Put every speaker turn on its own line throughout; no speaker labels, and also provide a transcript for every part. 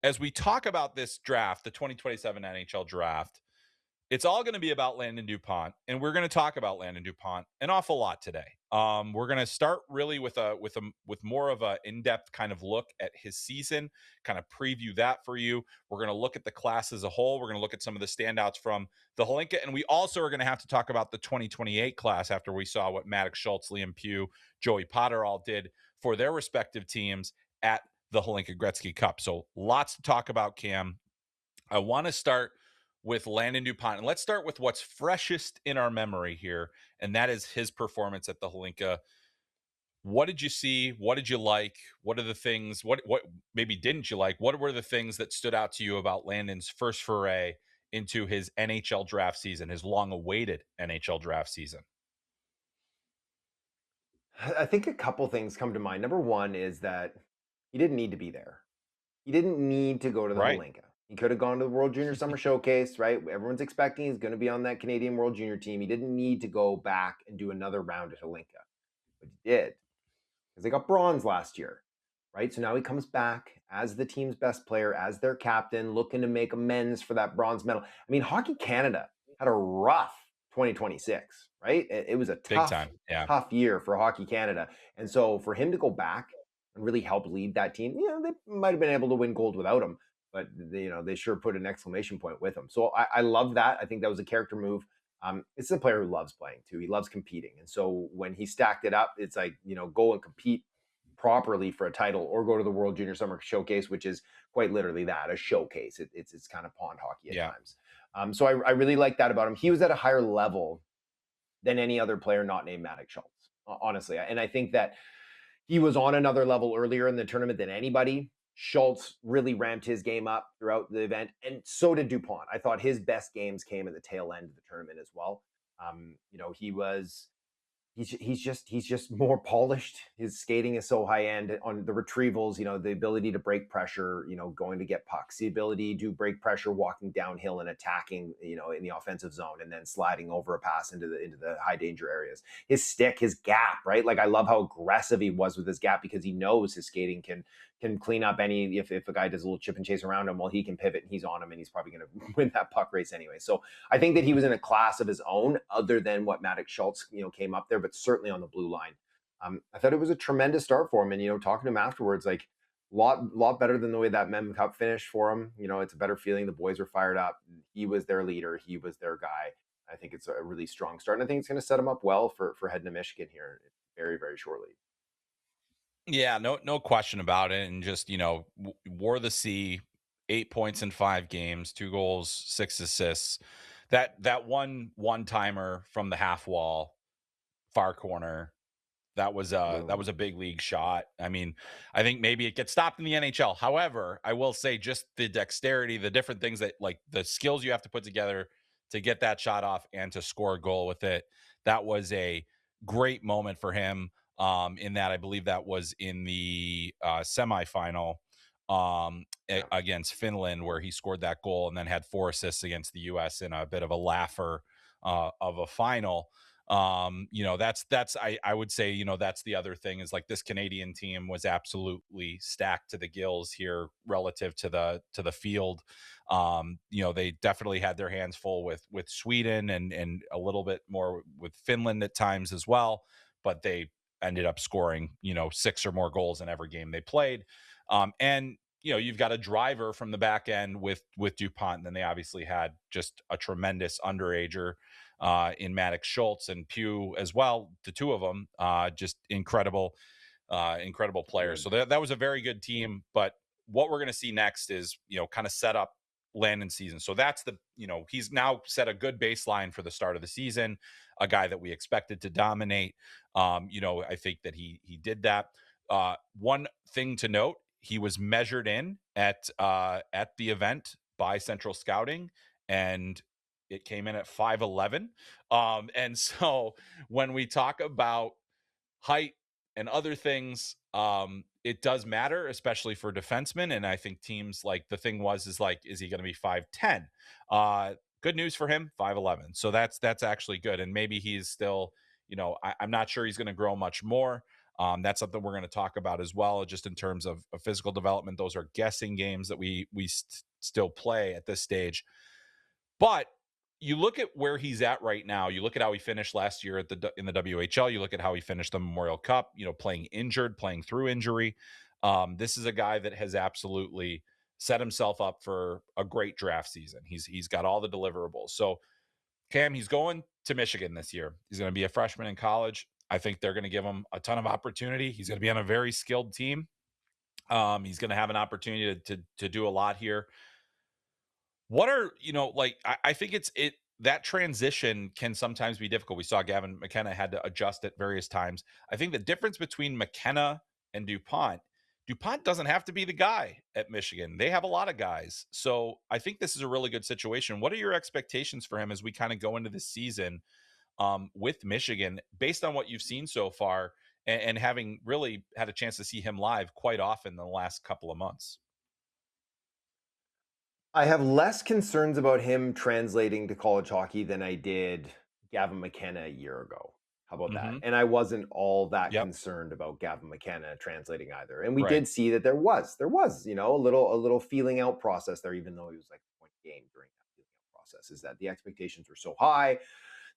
as we talk about this draft, the 2027 NHL draft, it's all going to be about Landon DuPont, and we're going to talk about Landon DuPont an awful lot today. We're going to start really with more of a in-depth kind of look at his season, kind of preview that for you. We're going to look at the class as a whole. We're going to look at some of the standouts from the Hlinka, and we also are going to have to talk about the 2028 class after we saw what Maddox Schultz, Liam Pugh, Joey Potter all did for their respective teams at the Hlinka Gretzky Cup. So lots to talk about, Cam. I want to start with Landon DuPont. And let's start with what's freshest in our memory here, and that is his performance at the Hlinka. What did you see? What did you like? What are the things, what maybe didn't you like? What were the things that stood out to you about Landon's first foray into his NHL draft season, his long-awaited NHL draft season?
I think a couple things come to mind. Number one is that he didn't need to be there. He didn't need to go to the
Right.
Hlinka. He could have gone to the World Junior Summer Showcase, right? Everyone's expecting he's going to be on that Canadian World Junior team. He didn't need to go back and do another round at Hlinka, but he did because they got bronze last year, right? So now he comes back as the team's best player, as their captain, looking to make amends for that bronze medal. I mean, Hockey Canada had a rough 2026, right? It was a
Big
tough,
time. Yeah.
tough year for Hockey Canada. And so for him to go back and really help lead that team, they might have been able to win gold without him, but they sure put an exclamation point with him. So I love that. I think that was a character move. It's a player who loves playing too. He loves competing. And so when he stacked it up, it's like, go and compete properly for a title or go to the World Junior Summer Showcase, which is quite literally that, a showcase. It's kind of pond hockey at
Yeah.
times. So I really like that about him. He was at a higher level than any other player not named Maddox Schultz, honestly. And I think that he was on another level earlier in the tournament than anybody. Schultz really ramped his game up throughout the event, and so did DuPont. I thought his best games came at the tail end of the tournament as well. He was he's just more polished. His skating is so high end on the retrievals, the ability to break pressure, going to get pucks, the ability to break pressure walking downhill and attacking, in the offensive zone and then sliding over a pass into the high danger areas. His stick, his gap, right? Like I love how aggressive he was with his gap because he knows his skating can clean up any if a guy does a little chip and chase around him, well, he can pivot and he's on him and he's probably going to win that puck race anyway. So I think that he was in a class of his own, other than what Maddox Schultz, came up there, but certainly on the blue line. I thought it was a tremendous start for him, and talking to him afterwards, like lot better than the way that Mem Cup finished for him. It's a better feeling. The boys were fired up. He was their leader. He was their guy. I think it's a really strong start, and I think it's going to set him up well for heading to Michigan here very very shortly.
Yeah, no question about it. And just, wore the C, 8 points in 5 games, 2 goals, 6 assists. That one timer from the half wall, far corner, that
Boom.
was a big league shot. I mean, I think maybe it gets stopped in the NHL. However, I will say just the dexterity, the different things that, like, the skills you have to put together to get that shot off and to score a goal with it. That was a great moment for him. In that, I believe that was in the semifinal
Yeah.
against Finland, where he scored that goal and then had 4 assists against the U.S. in a bit of a laugher of a final. I would say, that's the other thing, is like this Canadian team was absolutely stacked to the gills here relative to the field. They definitely had their hands full with Sweden and a little bit more with Finland at times as well, but they ended up scoring 6 or more goals in every game they played. And you've got a driver from the back end with DuPont, and then they obviously had just a tremendous underager in Maddox Schultz and Pugh as well. The two of them, just incredible players.
Good.
So that was a very good team. But what we're going to see next is, kind of set up Landon season. So that's he's now set a good baseline for the start of the season, a guy that we expected to dominate. I think that he did that. One thing to note, he was measured in at the event by Central Scouting, and it came in at 5'11". And so when we talk about height and other things, it does matter, especially for defensemen. And I think teams, like, the thing is like, is he going to be 5'10"? Good news for him, 5'11". So that's actually good. And maybe he's still, I'm not sure he's going to grow much more. That's something we're going to talk about as well, just in terms of physical development. Those are guessing games that we still play at this stage. But you look at where he's at right now. You look at how he finished last year in the WHL. You look at how he finished the Memorial Cup. Playing injured, playing through injury. This is a guy that has absolutely set himself up for a great draft season. He's got all the deliverables. So Cam, he's going to Michigan this year. He's going to be a freshman in college. I think they're going to give him a ton of opportunity. He's going to be on a very skilled team. He's going to have an opportunity to do a lot here. What are, I think that transition can sometimes be difficult. We saw Gavin McKenna had to adjust at various times. I think the difference between McKenna and DuPont doesn't have to be the guy at Michigan. They have a lot of guys. So I think this is a really good situation. What are your expectations for him as we kind of go into this season with Michigan, based on what you've seen so far and having really had a chance to see him live quite often in the last couple of months?
I have less concerns about him translating to college hockey than I did Gavin McKenna a year ago. How about that?
Mm-hmm.
And I wasn't all that
Yep.
concerned about Gavin McKenna translating either. And we
Right.
did see that there was, a little feeling out process there, even though he was like a point game during that feeling out process. Is that the expectations were so high,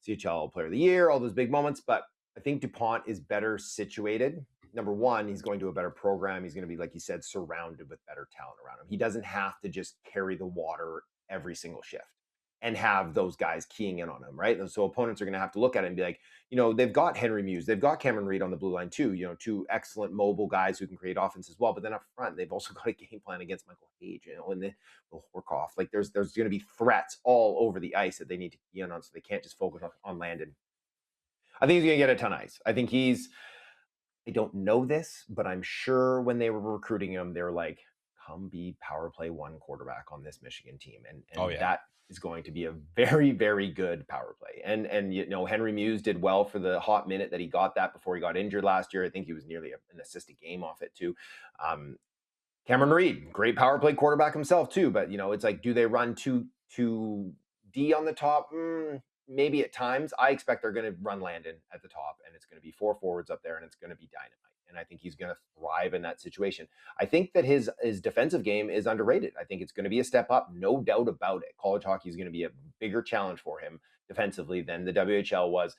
CHL Player of the Year, all those big moments. But I think DuPont is better situated. Number one, he's going to a better program. He's going to be, like you said, surrounded with better talent around him. He doesn't have to just carry the water every single shift and have those guys keying in on him, right? And so opponents are going to have to look at it and be like, they've got Henry Muse, they've got Cameron Reed on the blue line too, two excellent mobile guys who can create offense as well. But then up front, they've also got a game plan against Michael Hage, and then Will Horkoff. Like there's going to be threats all over the ice that they need to key in on, so they can't just focus on Landon. I think he's going to get a ton of ice. I think I don't know this, but I'm sure when they were recruiting him, they were like, come be power play one quarterback on this Michigan team. And
Oh, yeah.
that is going to be a very, very good power play. And Henry Muse did well for the hot minute that he got that before he got injured last year. I think he was nearly an assist a game off it too. Cameron Reed, great power play quarterback himself too. But it's like, do they run two D on the top? Maybe at times. I expect they're going to run Landon at the top, and it's going to be four forwards up there, and it's going to be dynamite. And I think he's going to thrive in that situation. I think that his defensive game is underrated. I think it's going to be a step up, no doubt about it. College hockey is going to be a bigger challenge for him defensively than the WHL was,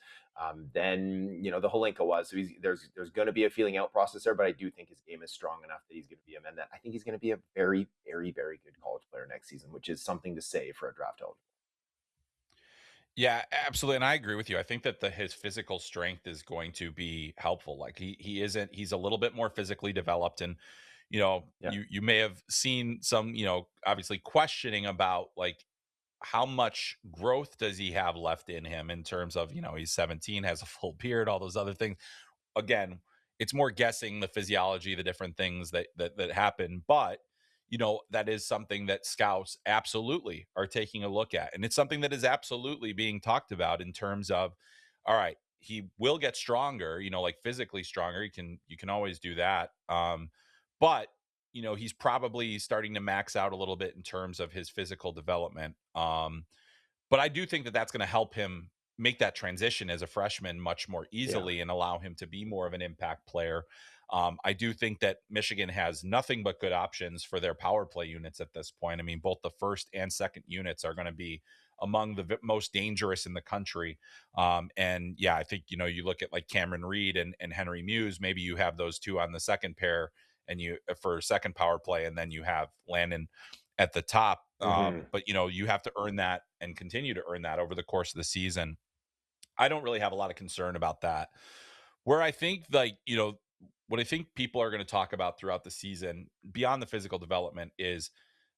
than the Hlinka was. So there's going to be a feeling out process there, but I do think his game is strong enough that he's going to be and that I think he's going to be a very, very, very good college player next season, which is something to say for a draft eligible.
Yeah, absolutely. And I agree with you. I think that his physical strength is going to be helpful. Like he's a little bit more physically developed. And,
Yeah.
you may have seen some, obviously questioning about like how much growth does he have left in him in terms of, he's 17, has a full beard, all those other things. Again, it's more guessing the physiology, the different things that happen. But that is something that scouts absolutely are taking a look at, and it's something that is absolutely being talked about in terms of, all right, he will get stronger, like physically stronger. You can always do that, but he's probably starting to max out a little bit in terms of his physical development. But I do think that that's going to help him make that transition as a freshman much more easily and allow him to be more of an impact player. I do think that Michigan has nothing but good options for their power play units at this point. I mean, both the first and second units are going to be among the most dangerous in the country. And yeah, I think, you look at like Cameron Reed and Henry Muse, maybe you have those two on the second pair and you for second power play, and then you have Landon at the top. But you have to earn that and continue to earn that over the course of the season. I don't really have a lot of concern about that. Where I think what I think people are going to talk about throughout the season beyond the physical development is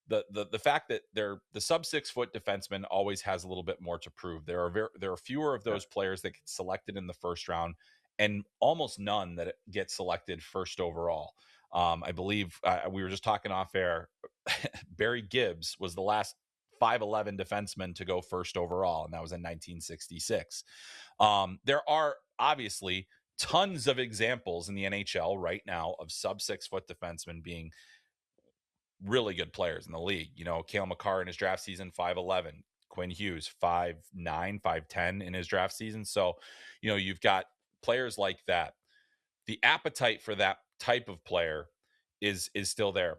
the fact that the sub 6 foot defenseman always has a little bit more to prove. There are fewer of those players that get selected in the first round, and almost none that get selected first overall. I believe we were just talking off air. Barry Gibbs was the last 5'11" defenseman to go first overall, and that was in 1966. There are obviously tons of examples in the NHL right now of sub 6 foot defensemen being really good players in the league. Cale Makar in his draft season, 5'11". Quinn Hughes, 5'9", 5'10" in his draft season. So, you've got players like that. the appetite for that type of player is still there.